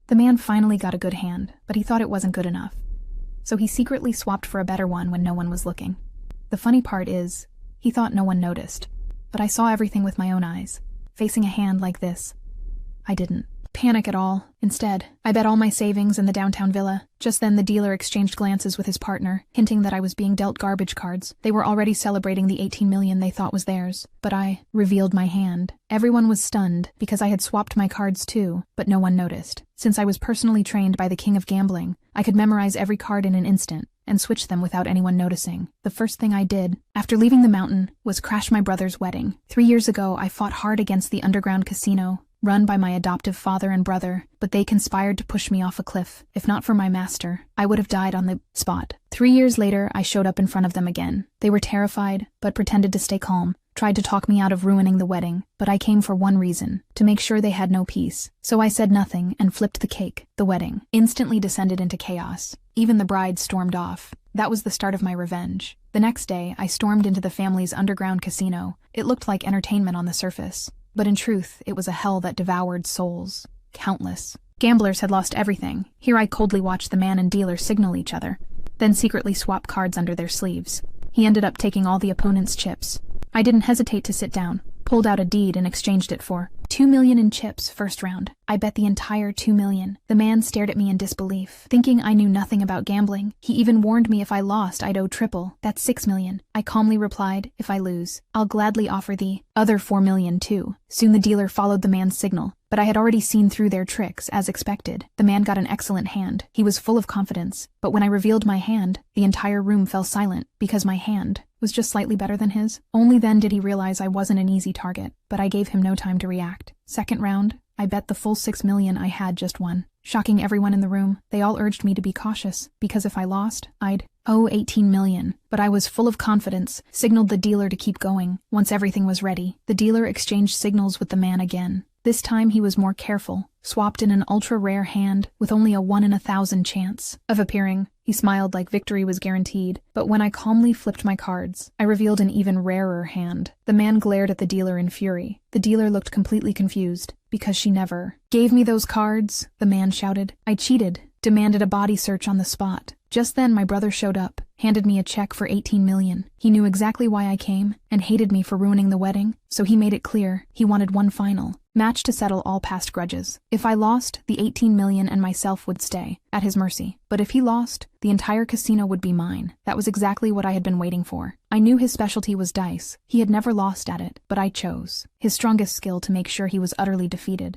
The man finally got a good hand, but he thought it wasn't good enough. So he secretly swapped for a better one when no one was looking. The funny part is, he thought no one noticed. But I saw everything with my own eyes. Facing a hand like this, I didn't panic at all. Instead, I bet all my savings in the downtown villa. Just then the dealer exchanged glances with his partner, hinting that I was being dealt garbage cards. They were already celebrating the 18 million they thought was theirs. But I revealed my hand. Everyone was stunned because I had swapped my cards too, but no one noticed. Since I was personally trained by the king of gambling, I could memorize every card in an instant and switch them without anyone noticing. The first thing I did, after leaving the mountain, was crash my brother's wedding. 3 years ago, I fought hard against the underground casino, run by my adoptive father and brother, but they conspired to push me off a cliff. If not for my master, I would have died on the spot. 3 years later, I showed up in front of them again. They were terrified, but pretended to stay calm, tried to talk me out of ruining the wedding, but I came for one reason, to make sure they had no peace. So I said nothing and flipped the cake. The wedding instantly descended into chaos. Even the bride stormed off. That was the start of my revenge. The next day, I stormed into the family's underground casino. It looked like entertainment on the surface, but in truth, it was a hell that devoured souls. Countless. Gamblers had lost everything. Here I coldly watched the man and dealer signal each other, then secretly swap cards under their sleeves. He ended up taking all the opponent's chips. I didn't hesitate to sit down, pulled out a deed and exchanged it for 2 million in chips first round. I bet the entire 2 million. The man stared at me in disbelief, thinking I knew nothing about gambling. He even warned me if I lost, I'd owe triple. That's 6 million. I calmly replied, if I lose, I'll gladly offer the other 4 million too. Soon the dealer followed the man's signal, but I had already seen through their tricks, as expected. The man got an excellent hand. He was full of confidence, but when I revealed my hand, the entire room fell silent, because my hand was just slightly better than his. Only then did he realize I wasn't an easy target, but I gave him no time to react. Second round, I bet the full 6 million I had just won. Shocking everyone in the room, they all urged me to be cautious, because if I lost, I'd owe 18 million. But I was full of confidence, signaled the dealer to keep going. Once everything was ready, the dealer exchanged signals with the man again. This time he was more careful, swapped in an ultra-rare hand with only a 1 in 1,000 chance of appearing. He smiled like victory was guaranteed, but when I calmly flipped my cards, I revealed an even rarer hand. The man glared at the dealer in fury. The dealer looked completely confused, because she never gave me those cards, the man shouted. I cheated, demanded a body search on the spot. Just then my brother showed up, handed me a check for 18 million. He knew exactly why I came, and hated me for ruining the wedding, so he made it clear he wanted one final match to settle all past grudges. If I lost, the 18 million and myself would stay, at his mercy. But if he lost, the entire casino would be mine. That was exactly what I had been waiting for. I knew his specialty was dice. He had never lost at it, but I chose his strongest skill to make sure he was utterly defeated.